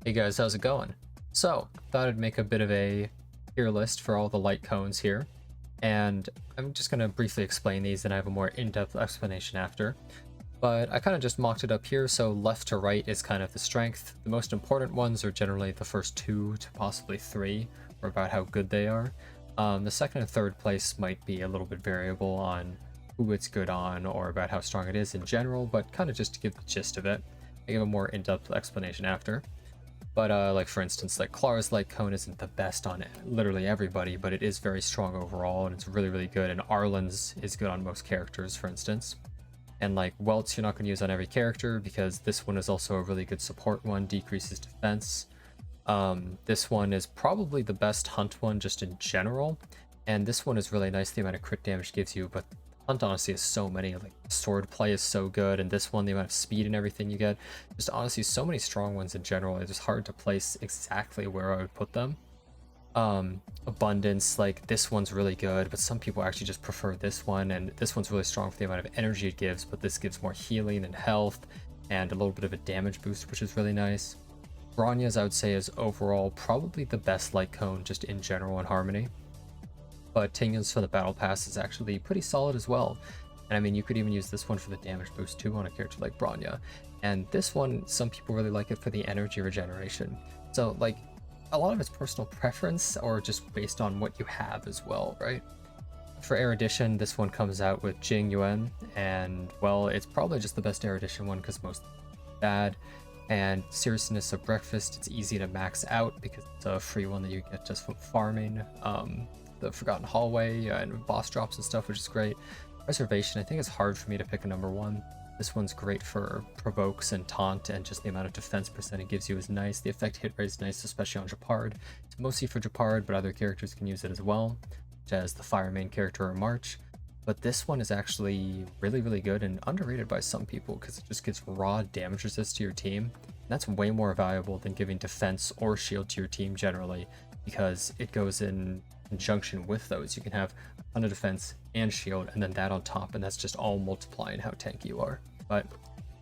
Hey guys, how's it going? So, thought I'd make a bit of a tier list for all the light cones here, and I'm just going to briefly explain these and I have a more in-depth explanation after. But I kind of just mocked it up here, so left to right is kind of the strength. The most important ones are generally the first 2 to possibly 3, or about how good they are. The second and third place might be a little bit variable on who it's good on, or about how strong it is in general, but kind of just to give the gist of it. I give a more in-depth explanation after. But like for instance, like Clara's Lightcone isn't the best on literally everybody, but it is very strong overall and it's really, really good. And Arlen's is good on most characters, for instance. And like Welt's you're not going to use on every character because this one is also a really good support one, decreases defense. This one is probably the best hunt one just in general. And this one is really nice, the amount of crit damage it gives you, but hunt honestly is so many, like sword play is so good, and this one, the amount of speed and everything you get, just honestly so many strong ones in general. It's just hard to place exactly where I would put them. Abundance, like this one's really good, but some people actually just prefer this one, and this one's really strong for the amount of energy it gives, but this gives more healing and health and a little bit of a damage boost, which is really nice. Bronya's, I would say, is overall probably the best light cone just in general in Harmony. But Tingyun's for the Battle Pass is actually pretty solid as well. And I mean, you could even use this one for the damage boost too on a character like Bronya. And this one, some people really like it for the energy regeneration. So like, a lot of it's personal preference or just based on what you have as well, right? For Erudition, this one comes out with Jing Yuan, and well, it's probably just the best Erudition one because most bad. And Seriousness of Breakfast, it's easy to max out because it's a free one that you get just from farming. The Forgotten Hallway and boss drops and stuff, which is great. Reservation, I think it's hard for me to pick a number one. This one's great for provokes and taunt, and just the amount of defense percent it gives you is nice. The effect hit rate is nice, especially on Japard. It's mostly for Japard, but other characters can use it as well, such as the Fire main character or March. But this one is actually really, really good and underrated by some people because it just gives raw damage resist to your team. And that's way more valuable than giving defense or shield to your team generally, because it goes in conjunction with those. You can have a ton of defense and shield, and then that on top, and that's just all multiplying how tanky you are. But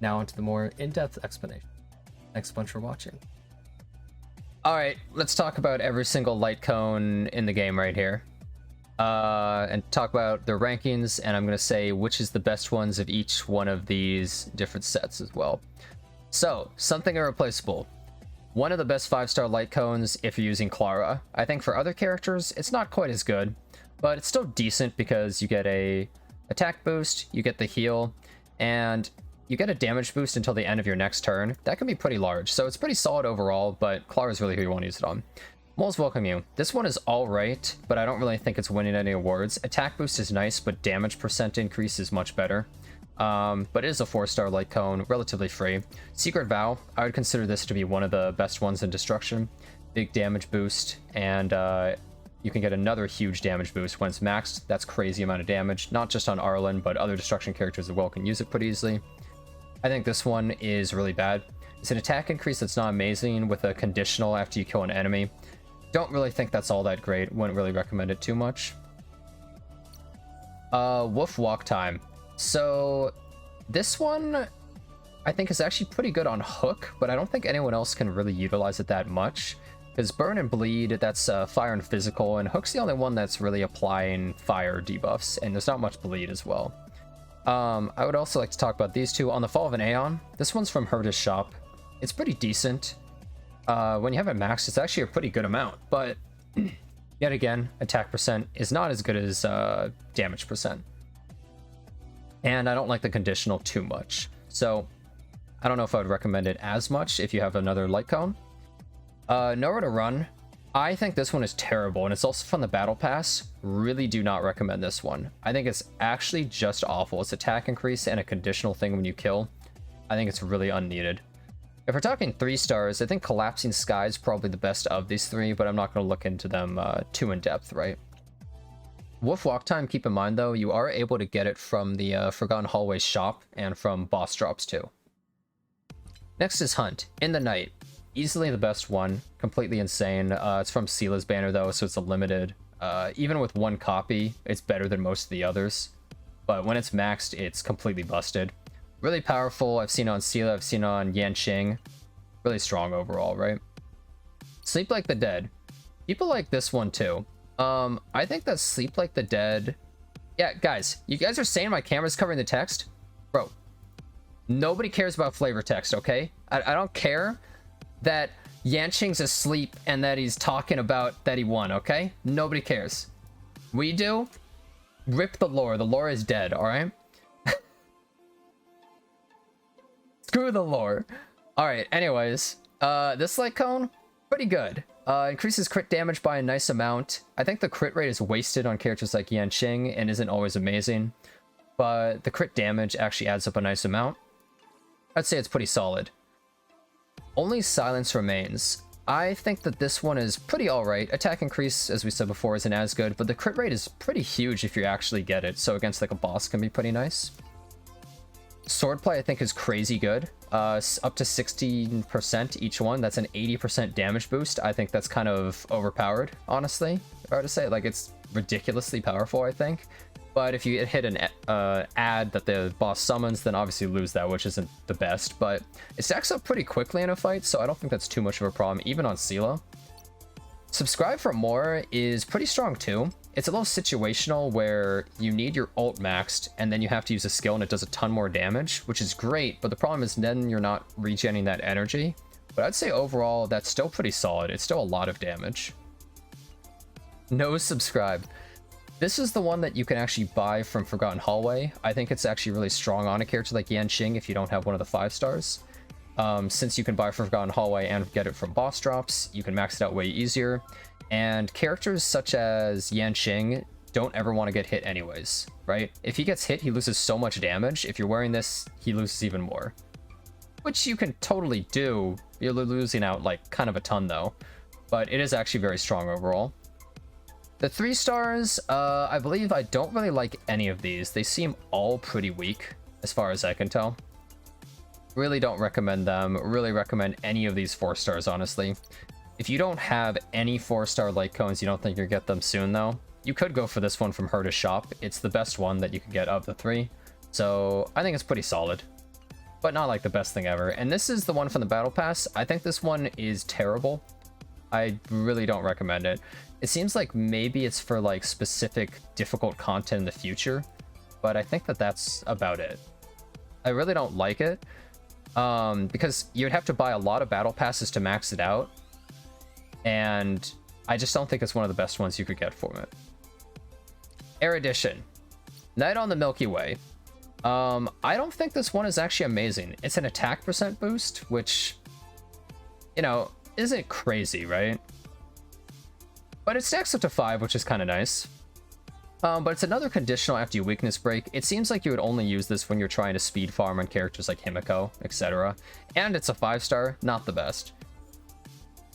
now onto the more in-depth explanation. Thanks a bunch for watching. Alright, let's talk about every single light cone in the game right here. And talk about their rankings, and I'm going to say which is the best ones of each one of these different sets as well. So, something irreplaceable. One of the best 5-star light cones if you're using Clara. I think for other characters, it's not quite as good, but it's still decent because you get a attack boost, you get the heal, and you get a damage boost until the end of your next turn. That can be pretty large, so it's pretty solid overall, but Clara's really who you want to use it on. Moles Welcome You. This one is alright, but I don't really think it's winning any awards. Attack boost is nice, but damage percent increase is much better. But it is a 4-star light cone, relatively free. Secret Vow, I would consider this to be one of the best ones in Destruction. Big damage boost, and you can get another huge damage boost when it's maxed. That's crazy amount of damage, not just on Arlen, but other Destruction characters as well can use it pretty easily. I think this one is really bad. It's an attack increase that's not amazing with a conditional after you kill an enemy. Don't really think that's all that great, wouldn't really recommend it too much. Wolf Walk Time. So this one I think is actually pretty good on Hook, but I don't think anyone else can really utilize it that much. Because Burn and Bleed, that's fire and physical, and Hook's the only one that's really applying fire debuffs, and there's not much bleed as well. I would also like to talk about these two. On the Fall of an Aeon, this one's from Herta's shop. It's pretty decent. When you have it maxed, it's actually a pretty good amount, but yet again, attack percent is not as good as damage percent. And I don't like the conditional too much, so I don't know if I would recommend it as much if you have another light cone. Nowhere to Run. I think this one is terrible, and it's also from the Battle Pass. Really do not recommend this one. I think it's actually just awful. It's attack increase and a conditional thing when you kill. I think it's really unneeded. If we're talking 3 stars, I think Collapsing Sky is probably the best of these 3, but I'm not going to look into them too in depth, right? Wolf Walk Time, keep in mind though, you are able to get it from the Forgotten Hallway shop and from boss drops too. Next is Hunt, In the Night. Easily the best one, completely insane. It's from Seela's banner though, so it's a limited. Even with 1 copy, it's better than most of the others. But when it's maxed, it's completely busted. Really powerful. I've seen it on Seela, I've seen it on Yanqing. Really strong overall, right? Sleep Like the Dead. People like this one too. I think that Sleep Like the Dead... Yeah, guys, you guys are saying my camera's covering the text? Bro, nobody cares about flavor text, okay? I don't care that Yanqing's asleep and that he's talking about that he won, okay? Nobody cares. We do. Rip the lore. The lore is dead, alright? Screw the lore. Alright, anyways. This Lightcone, pretty good. Increases crit damage by a nice amount. I think the crit rate is wasted on characters like Yanqing and isn't always amazing. But the crit damage actually adds up a nice amount. I'd say it's pretty solid. Only Silence Remains. I think that this one is pretty alright. Attack increase, as we said before, isn't as good, but the crit rate is pretty huge if you actually get it, so against like a boss can be pretty nice. Swordplay I think is crazy good. Up to 16% each one. That's an 80% damage boost. I think that's kind of overpowered, honestly. If I were to say, like, it's ridiculously powerful, I think. But if you hit an ad that the boss summons, then obviously you lose that, which isn't the best. But it stacks up pretty quickly in a fight, so I don't think that's too much of a problem, even on Sela. Subscribe for More is pretty strong too. It's a little situational where you need your ult maxed, and then you have to use a skill and it does a ton more damage, which is great, but the problem is then you're not regenerating that energy. But I'd say overall, that's still pretty solid. It's still a lot of damage. No subscribe. This is the one that you can actually buy from Forgotten Hallway. I think it's actually really strong on a character like Yanqing if you don't have one of the 5 stars. Since you can buy from Forgotten Hallway and get it from boss drops, you can max it out way easier. And characters such as Yanqing don't ever want to get hit anyways, right? If he gets hit, he loses so much damage. If you're wearing this, he loses even more. Which you can totally do. You're losing out like kind of a ton though. But it is actually very strong overall. The 3 stars, I believe I don't really like any of these. They seem all pretty weak, as far as I can tell. Really don't recommend them. Really recommend any of these 4 stars, honestly. If you don't have any 4-star Lightcones, you don't think you'll get them soon, though, you could go for this one from Herta's shop. It's the best one that you can get of the 3. So I think it's pretty solid, but not like the best thing ever. And this is the one from the Battle Pass. I think this one is terrible. I really don't recommend it. It seems like maybe it's for like specific difficult content in the future, but I think that that's about it. I really don't like it because you'd have to buy a lot of battle passes to max it out, and I just don't think it's one of the best ones you could get for it. Erudition, Night on the Milky Way. I don't think this one is actually amazing. It's an attack percent boost, which, you know, isn't crazy, right? But it stacks up to 5, which is kind of nice. But it's another conditional after you weakness break. It seems like you would only use this when you're trying to speed farm on characters like Himiko, etc. And it's a 5-star, not the best.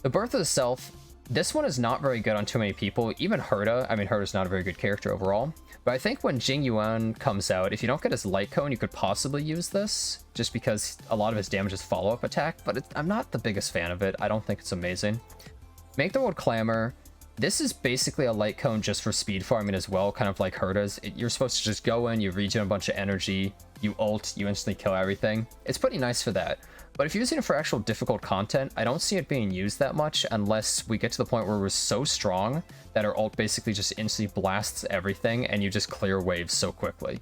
The Birth of the Self, this one is not very good on too many people. Even Herta, I mean, Herta's not a very good character overall. But I think when Jing Yuan comes out, if you don't get his Lightcone, you could possibly use this, just because a lot of his damage is follow-up attack, but I'm not the biggest fan of it. I don't think it's amazing. Make the World Clamor. This is basically a Lightcone just for speed farming as well, kind of like Herta's. You're supposed to just go in, you regen a bunch of energy, you ult, you instantly kill everything. It's pretty nice for that. But if you're using it for actual difficult content, I don't see it being used that much unless we get to the point where we're so strong that our ult basically just instantly blasts everything and you just clear waves so quickly.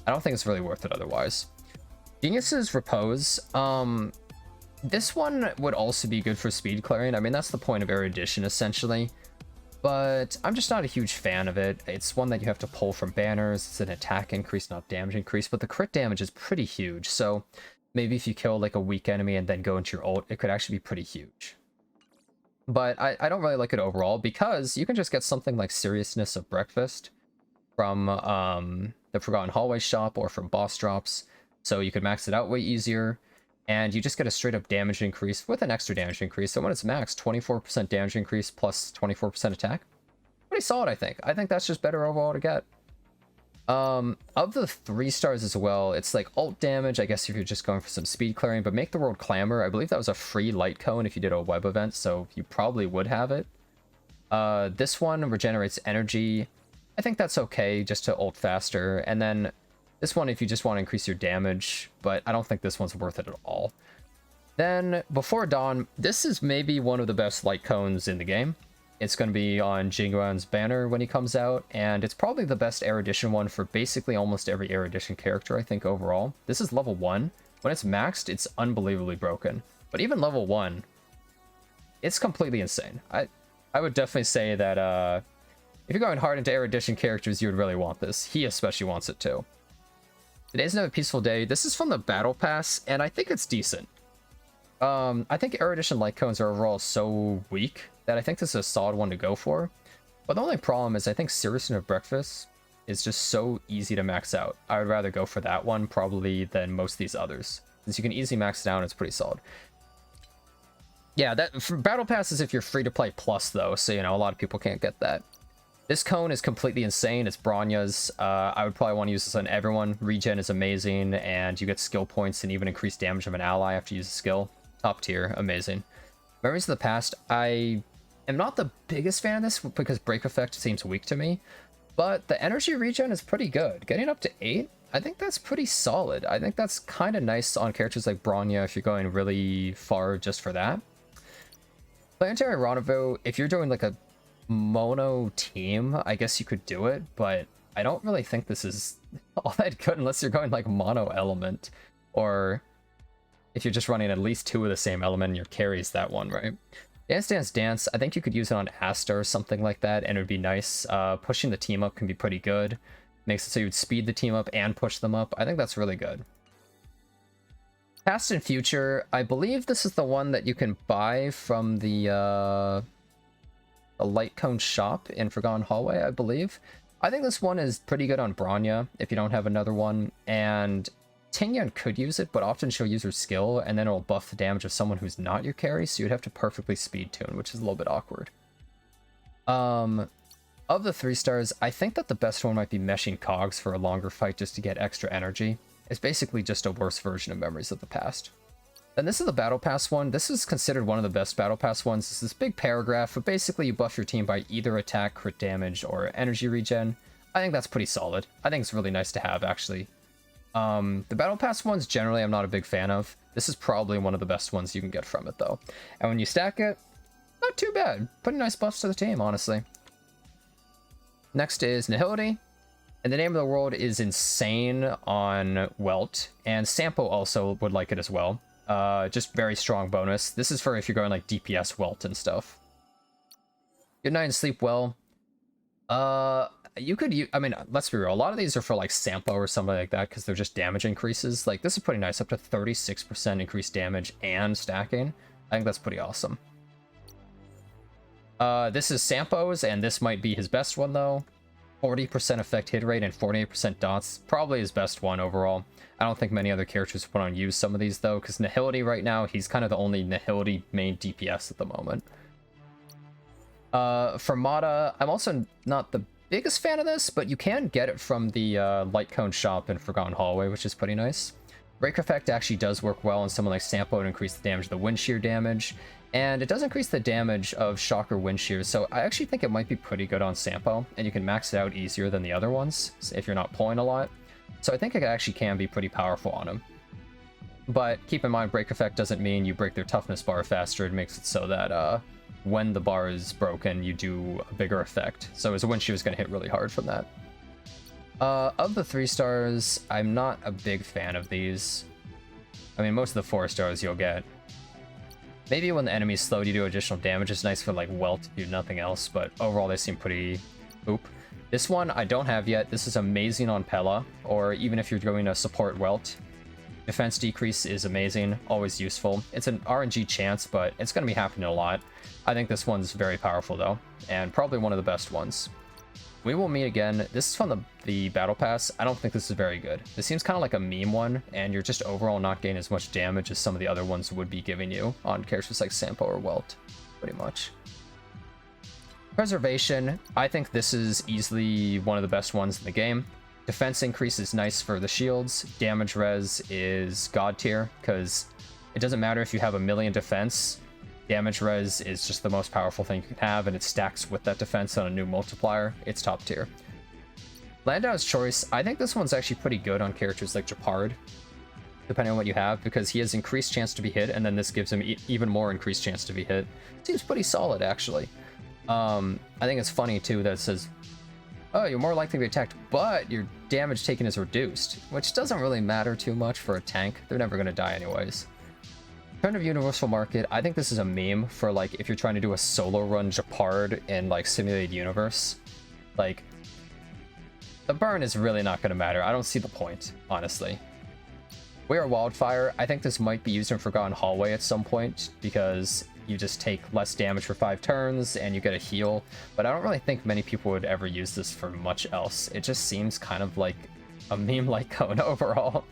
I don't think it's really worth it otherwise. Genius's Repose. This one would also be good for speed clearing. I mean, that's the point of Erudition, essentially. But I'm just not a huge fan of it. It's one that you have to pull from banners. It's an attack increase, not damage increase, but the crit damage is pretty huge. So maybe if you kill like a weak enemy and then go into your ult, it could actually be pretty huge. But I don't really like it overall because you can just get something like Seriousness of Breakfast from the Forgotten Hallway shop or from boss drops. So you could max it out way easier. And you just get a straight up damage increase with an extra damage increase. So when it's maxed, 24% damage increase plus 24% attack. Pretty solid, I think. I think that's just better overall to get. Of the 3 stars as well, it's like ult damage, I guess if you're just going for some speed clearing, but Make the World Clamor, I believe that was a free Lightcone if you did a web event, so you probably would have it. This one regenerates energy. I think that's okay, just to ult faster. And then this one if you just want to increase your damage, but I don't think this one's worth it at all. Then, Before Dawn, this is maybe one of the best Lightcones in the game. It's going to be on Jinguan's banner when he comes out, and it's probably the best Erudition one for basically almost every Erudition character, I think, overall. This is level 1. When it's maxed, it's unbelievably broken. But even level 1, it's completely insane. I would definitely say that if you're going hard into Erudition characters, you would really want this. He especially wants it too. Today's Another Peaceful Day. This is from the Battle Pass, and I think it's decent. I think Erudition Lightcones are overall so weak that I think this is a solid one to go for. But the only problem is I think Seriousness of Breakfast is just so easy to max out. I would rather go for that one probably than most of these others. Since you can easily max it down, it's pretty solid. Yeah, that for Battle Pass is if you're free to play plus though, so you know, a lot of people can't get that. This cone is completely insane. It's Bronya's. I would probably want to use this on everyone. Regen is amazing, and you get skill points and even increased damage of an ally after you use a skill. Top tier, amazing. Memories of the Past, I am not the biggest fan of this because Break Effect seems weak to me, but the energy regen is pretty good. Getting up to 8, I think that's pretty solid. I think that's kind of nice on characters like Bronya if you're going really far just for that. Planetary Rendezvous, if you're doing like a mono team, I guess you could do it, but I don't really think this is all that good unless you're going like mono element, or if you're just running at least 2 of the same element and your carry's that one, right? Dance Dance Dance, I think you could use it on Asta or something like that, and it would be nice. Pushing the team up can be pretty good. Makes it so you would speed the team up and push them up. I think that's really good. Past and Future, I believe this is the one that you can buy from the Lightcone shop in Forgotten Hallway, I believe. I think this one is pretty good on Bronya if you don't have another one, and Tingyan could use it, but often she'll use her skill, and then it'll buff the damage of someone who's not your carry, so you'd have to perfectly speed tune, which is a little bit awkward. Of the 3 stars, I think that the best one might be Meshing Cogs for a longer fight just to get extra energy. It's basically just a worse version of Memories of the Past. Then this is the Battle Pass one. This is considered one of the best Battle Pass ones. It's this big paragraph, but basically you buff your team by either attack, crit damage, or energy regen. I think that's pretty solid. I think it's really nice to have, actually. The Battle Pass ones, generally, I'm not a big fan of. This is probably one of the best ones you can get from it, though. And when you stack it, not too bad. Pretty nice buffs to the team, honestly. Next is Nihility. And the name of the world is insane on Welt. And Sampo also would like it as well. Just very strong bonus. This is for if you're going like DPS Welt and stuff. Good night and sleep well. You could use, I mean, let's be real, a lot of these are for like Sampo or something like that because they're just damage increases. Like, this is pretty nice, up to 36% increased damage and stacking. I think that's pretty awesome. This is Sampo's, and this might be his best one though. 40% effect hit rate and 48% dots. Probably his best one overall. I don't think many other characters would want to use some of these though, because Nihility right now, he's kind of the only Nihility main DPS at the moment. For Mata, I'm also not the biggest fan of this, but you can get it from the Lightcone shop in Forgotten Hallway, which is pretty nice. Break Effect actually does work well on someone like Sampo to increase the damage of the Wind Shear damage, and it does increase the damage of Shocker Wind Shear, so I actually think it might be pretty good on Sampo, and you can max it out easier than the other ones if you're not pulling a lot. So I think it actually can be pretty powerful on him. But keep in mind, Break Effect doesn't mean you break their toughness bar faster. It makes it so that when the bar is broken, you do a bigger effect. So his Wind Shear is going to hit really hard from that. Of the 3 stars, I'm not a big fan of these. I mean, most of the 4 stars you'll get. Maybe when the enemy's slowed, you do additional damage. It's nice for like Welt to do nothing else, but overall they seem pretty oop. This one I don't have yet. This is amazing on Pella, or even if you're going to support Welt. Defense decrease is amazing, always useful. It's an RNG chance, but it's going to be happening a lot. I think this one's very powerful though, and probably one of the best ones. We will meet again. This is from the Battle Pass. I don't think this is very good. This seems kind of like a meme one, and you're just overall not getting as much damage as some of the other ones would be giving you on characters like Sampo or Welt, pretty much. Preservation, I think this is easily one of the best ones in the game. Defense increase is nice for the shields. Damage res is god tier, because it doesn't matter if you have a million defense. Damage res is just the most powerful thing you can have, and it stacks with that defense on a new multiplier. It's top tier. Landau's Choice, I think this one's actually pretty good on characters like Japard. depending on what you have, because he has increased chance to be hit, and then this gives him even more increased chance to be hit. Seems pretty solid, actually. I think it's funny, too, that it says, oh, you're more likely to be attacked, but your damage taken is reduced, which doesn't really matter too much for a tank. They're never going to die anyways. Turn of Universal Market, I think this is a meme for, like, if you're trying to do a solo run Japard in, like, Simulated Universe. Like, the burn is really not going to matter. I don't see the point, honestly. We Are Wildfire, I think this might be used in Forgotten Hallway at some point, because you just take less damage for 5 turns and you get a heal, but I don't really think many people would ever use this for much else. It just seems kind of like a meme Lightcone overall.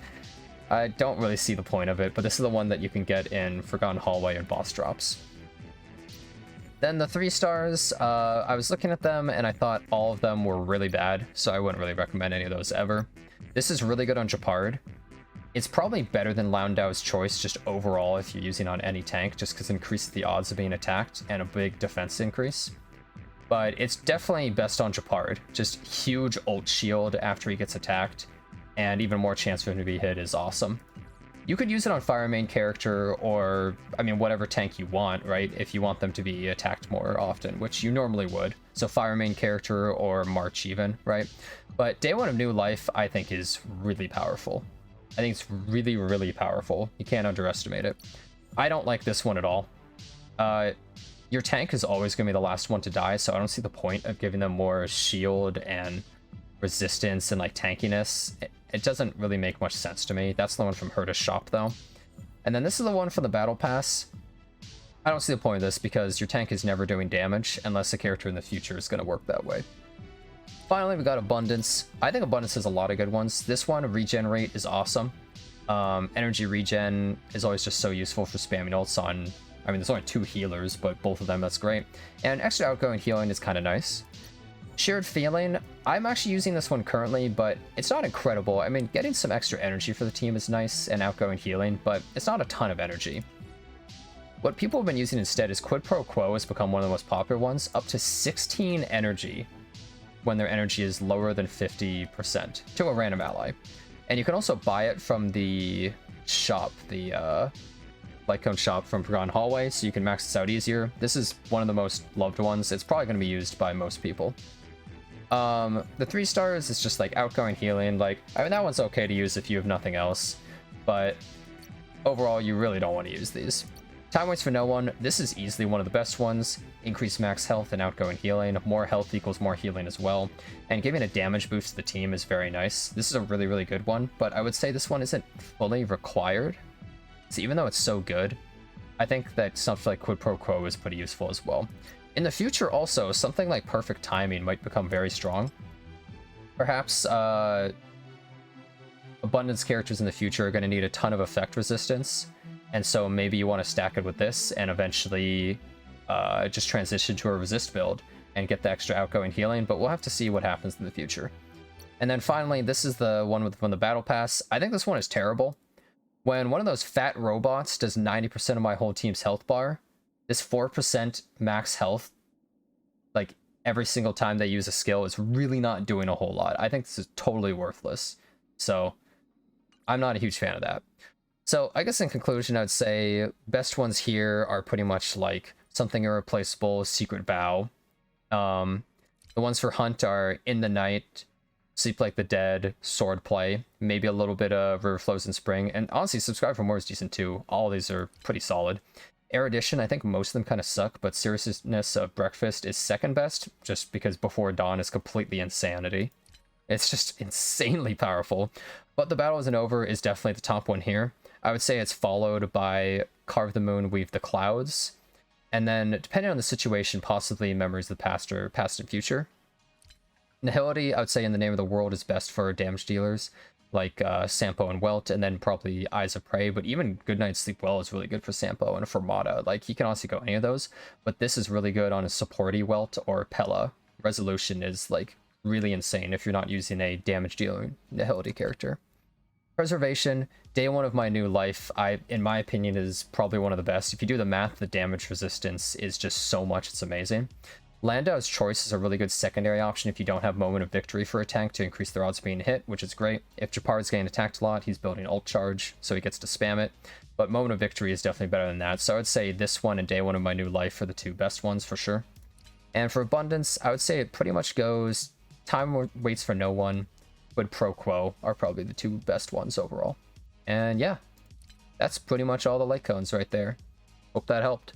I don't really see the point of it, but this is the one that you can get in Forgotten Hallway and boss drops. Then the 3 stars, I was looking at them and I thought all of them were really bad, so I wouldn't really recommend any of those ever. This is really good on Japard. It's probably better than Landau's Choice just overall if you're using on any tank, just because it increases the odds of being attacked and a big defense increase. But it's definitely best on Japard. Just huge ult shield after he gets attacked, and even more chance for him to be hit is awesome. You could use it on Fire main character or, I mean, whatever tank you want, right? If you want them to be attacked more often, which you normally would. So Fire main character or March even, right? But Day 1 of New Life, I think, is really powerful. I think it's really, really powerful. You can't underestimate it. I don't like this one at all. Your tank is always going to be the last one to die, so I don't see the point of giving them more shield and resistance and like tankiness. It doesn't really make much sense to me. That's the one from Herta's shop though. And then this is the one for the Battle Pass. I don't see the point of this because your tank is never doing damage unless a character in the future is going to work that way. Finally, we got Abundance. I think Abundance has a lot of good ones. This one, Regenerate, is awesome. Energy Regen is always just so useful for spamming ults on... I mean, there's only 2 healers, but both of them, that's great. And extra outgoing healing is kind of nice. Shared Feeling, I'm actually using this one currently, but it's not incredible. I mean, getting some extra energy for the team is nice, and outgoing healing, but it's not a ton of energy. What people have been using instead is Quid Pro Quo has become one of the most popular ones, up to 16 energy when their energy is lower than 50% to a random ally. And you can also buy it from the shop, the Lightcone shop from Forgotten Hallway, so you can max this out easier. This is one of the most loved ones. It's probably going to be used by most people. The 3 stars is just like outgoing healing. Like, I mean, that one's okay to use if you have nothing else, but overall, you really don't want to use these. Time Waits for No One, this is easily one of the best ones. Increased max health and outgoing healing. More health equals more healing as well. And giving a damage boost to the team is very nice. This is a really, really good one, but I would say this one isn't fully required. So even though it's so good, I think that something like Quid Pro Quo is pretty useful as well. In the future also, something like Perfect Timing might become very strong. Perhaps Abundance characters in the future are going to need a ton of effect resistance, and so maybe you want to stack it with this and eventually just transition to a resist build and get the extra outgoing healing, but we'll have to see what happens in the future. And then finally, this is the one from the Battle Pass. I think this one is terrible. When one of those fat robots does 90% of my whole team's health bar, this 4% max health, like every single time they use a skill, is really not doing a whole lot. I think this is totally worthless. So I'm not a huge fan of that. So I guess in conclusion, I would say best ones here are pretty much like Something Irreplaceable, Secret Bow. The ones for Hunt are In the Night, Sleep Like the Dead, Swordplay, maybe a little bit of River Flows in Spring, and honestly, Subscribe for More is decent too. All of these are pretty solid. Erudition, I think most of them kind of suck, but Seriousness of Breakfast is second best, just because Before Dawn is completely insanity. It's just insanely powerful. But The Battle Isn't Over is definitely the top one here. I would say it's followed by Carve the Moon, Weave the Clouds, and then, depending on the situation, possibly Memories of the Past or Past and Future. Nihility, I would say In the Name of the World is best for damage dealers, like Sampo and Welt, and then probably Eyes of Prey, but even Goodnight Sleep Well is really good for Sampo and for Mata. Like, you can honestly go any of those, but this is really good on a supporty Welt or Pella. Resolution is, like, really insane if you're not using a damage dealer Nihility character. Preservation, Day 1 of My New Life, in my opinion, is probably one of the best. If you do the math, the damage resistance is just so much, it's amazing. Landau's Choice is a really good secondary option if you don't have Moment of Victory for a tank to increase their odds of being hit, which is great. If Japard's getting attacked a lot, he's building Ult Charge, so he gets to spam it. But Moment of Victory is definitely better than that, so I would say this one and Day 1 of My New Life are the two best ones for sure. And for Abundance, I would say it pretty much goes Time Waits for No One, but Pro Quo are probably the two best ones overall. And yeah, that's pretty much all the Lightcones right there. Hope that helped.